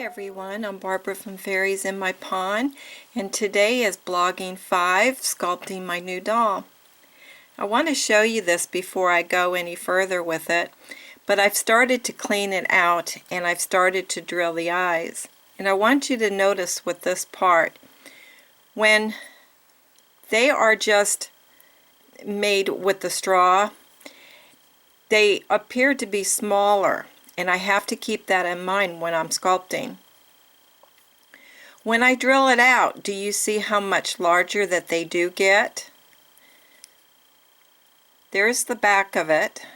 everyone, I'm Barbara from Fairies in My Pond, and today is Blogging 5, Sculpting My New Doll. I want to show you this before I go any further with it, but I've started to clean it out and I've started to drill the eyes. And I want you to notice with this part, when they are just made with the straw, they appear to be smaller. And I have to keep that in mind when I'm sculpting. When I drill it out, do you see how much larger that they do get? There's the back of it.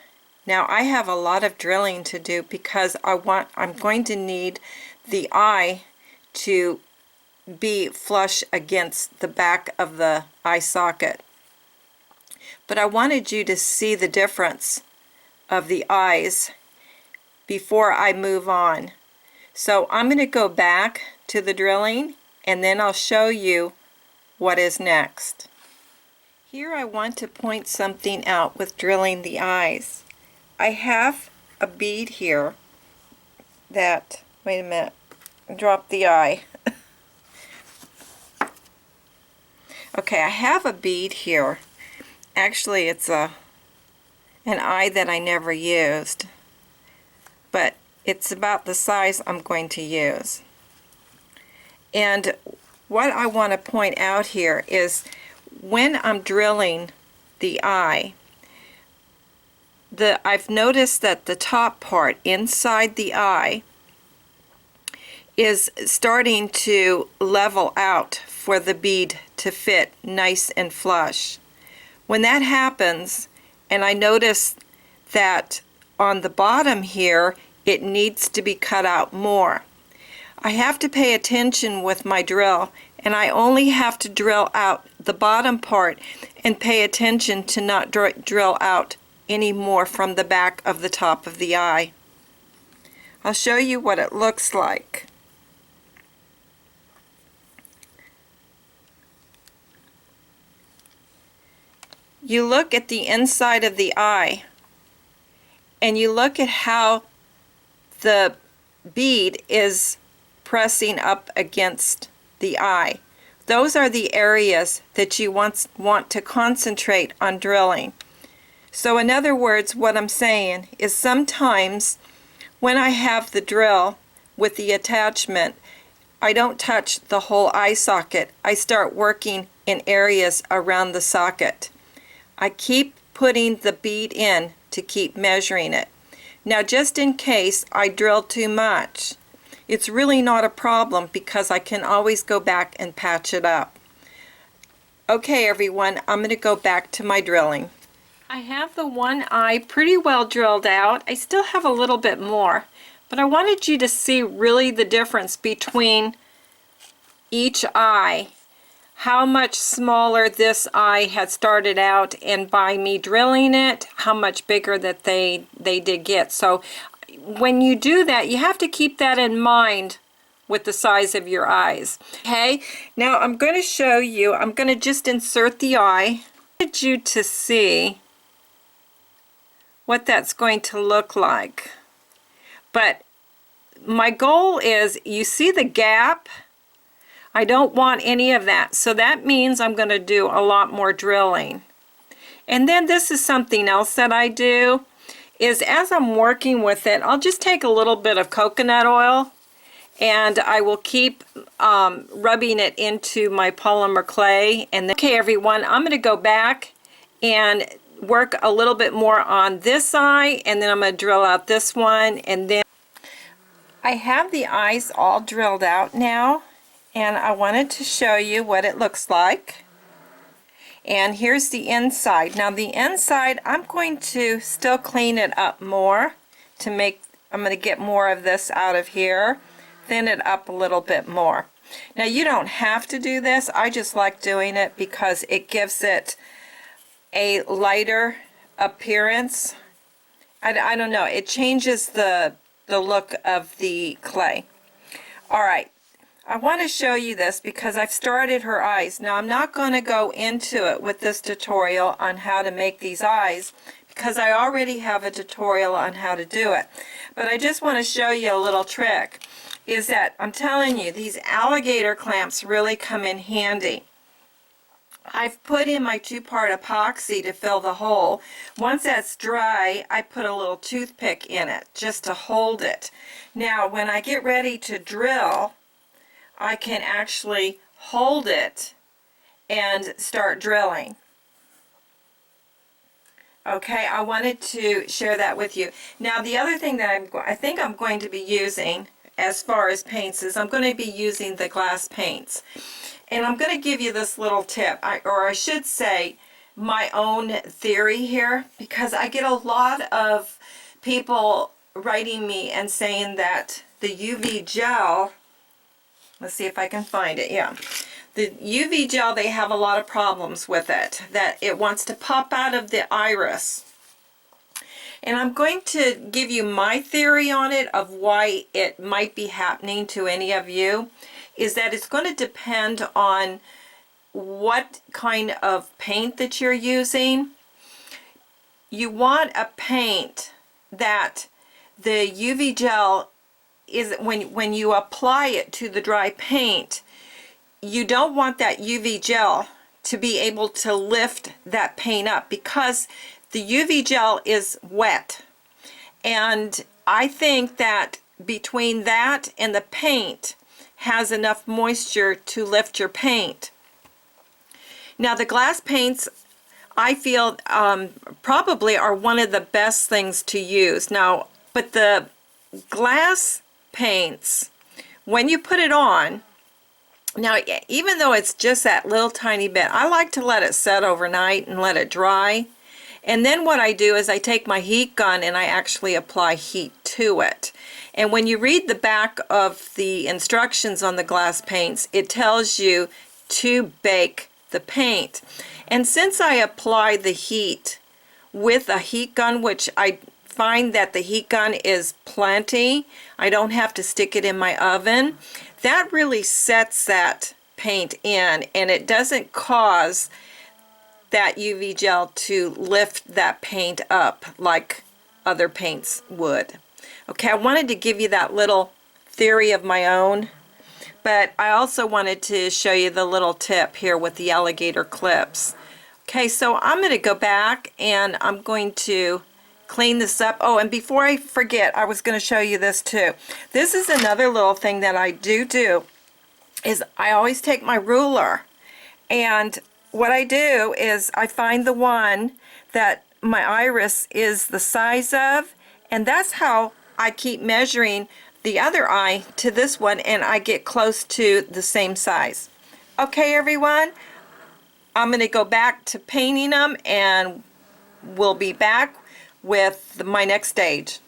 Now I have a lot of drilling to do because I'm going to need the eye to be flush against the back of the eye socket. But I wanted you to see the difference of the eyes before I move on. So I'm going to go back to the drilling and then I'll show you what is next. Here I want to point something out with drilling the eyes. I have a bead here that, wait a minute, drop the eye. Okay, I have a bead here. Actually it's an eye that I never used, but it's about the size I'm going to use. And what I want to point out here is when I'm drilling the eye, I've noticed that the top part inside the eye is starting to level out for the bead to fit nice and flush. When that happens, and I notice that on the bottom here it needs to be cut out more, I have to pay attention with my drill, and I only have to drill out the bottom part and pay attention to not drill out any more from the back of the top of the eye. I'll show you what it looks like. You look at the inside of the eye and you look at how the bead is pressing up against the eye. Those are the areas that you want to concentrate on drilling. So in other words, what I'm saying is sometimes when I have the drill with the attachment, I don't touch the whole eye socket. I start working in areas around the socket. I keep putting the bead in to keep measuring it. Now just in case I drill too much, it's really not a problem because I can always go back and patch it up. Okay everyone, I'm going to go back to my drilling. I have the one eye pretty well drilled out. I still have a little bit more, but I wanted you to see really the difference between each eye, how much smaller this eye had started out, and by me drilling it, how much bigger that they did get. So when you do that, you have to keep that in mind with the size of your eyes. Okay, now I'm going to show you, I'm going to just insert the eye. I wanted you to see what that's going to look like. But my goal is, you see the gap? I don't want any of that, so that means I'm going to do a lot more drilling. And then this is something else that I do, is as I'm working with it, I'll just take a little bit of coconut oil and I will keep rubbing it into my polymer clay. And then, okay everyone, I'm going to go back and work a little bit more on this eye, and then I'm going to drill out this one. And then I have the eyes all drilled out now, and I wanted to show you what it looks like. And here's the inside. Now the inside, I'm going to still clean it up more to make, I'm going to get more of this out of here, thin it up a little bit more. Now you don't have to do this, I just like doing it because it gives it a lighter appearance. I don't know, it changes the look of the clay. Alright, I want to show you this because I've started her eyes. Now I'm not going to go into it with this tutorial on how to make these eyes because I already have a tutorial on how to do it. But I just want to show you a little trick, is that I'm telling you, these alligator clamps really come in handy. I've put in my 2-part epoxy to fill the hole. Once that's dry, I put a little toothpick in it just to hold it. Now, when I get ready to drill, I can actually hold it and start drilling. Okay, I wanted to share that with you. Now, the other thing that I think I'm going to be using as far as paints is I'm going to be using the glass paints. And I'm going to give you this little tip, or I should say my own theory here, because I get a lot of people writing me and saying that the UV gel, let's see if I can find it, yeah. The UV gel, they have a lot of problems with it, that it wants to pop out of the iris. And I'm going to give you my theory on it of why it might be happening to any of you, is that it's going to depend on what kind of paint that you're using. You want a paint that the UV gel is, when you apply it to the dry paint, you don't want that UV gel to be able to lift that paint up, because the UV gel is wet. And I think that between that and the paint has enough moisture to lift your paint. Now, the glass paints, I feel probably are one of the best things to use. Now, but the glass paints, when you put it on, now, even though it's just that little tiny bit, I like to let it set overnight and let it dry. And then what I do is I take my heat gun and I actually apply heat to it. And when you read the back of the instructions on the glass paints, it tells you to bake the paint. And since I apply the heat with a heat gun, which I find that the heat gun is plenty, I don't have to stick it in my oven, that really sets that paint in, and it doesn't cause that UV gel to lift that paint up like other paints would. Okay, I wanted to give you that little theory of my own, but I also wanted to show you the little tip here with the alligator clips. Okay, so I'm going to go back and I'm going to clean this up. Oh, and before I forget, I was going to show you this too. This is another little thing that I do is I always take my ruler, and what I do is I find the one that my iris is the size of, and that's how I keep measuring the other eye to this one, and I get close to the same size. Okay, everyone, I'm going to go back to painting them, and we'll be back with my next stage.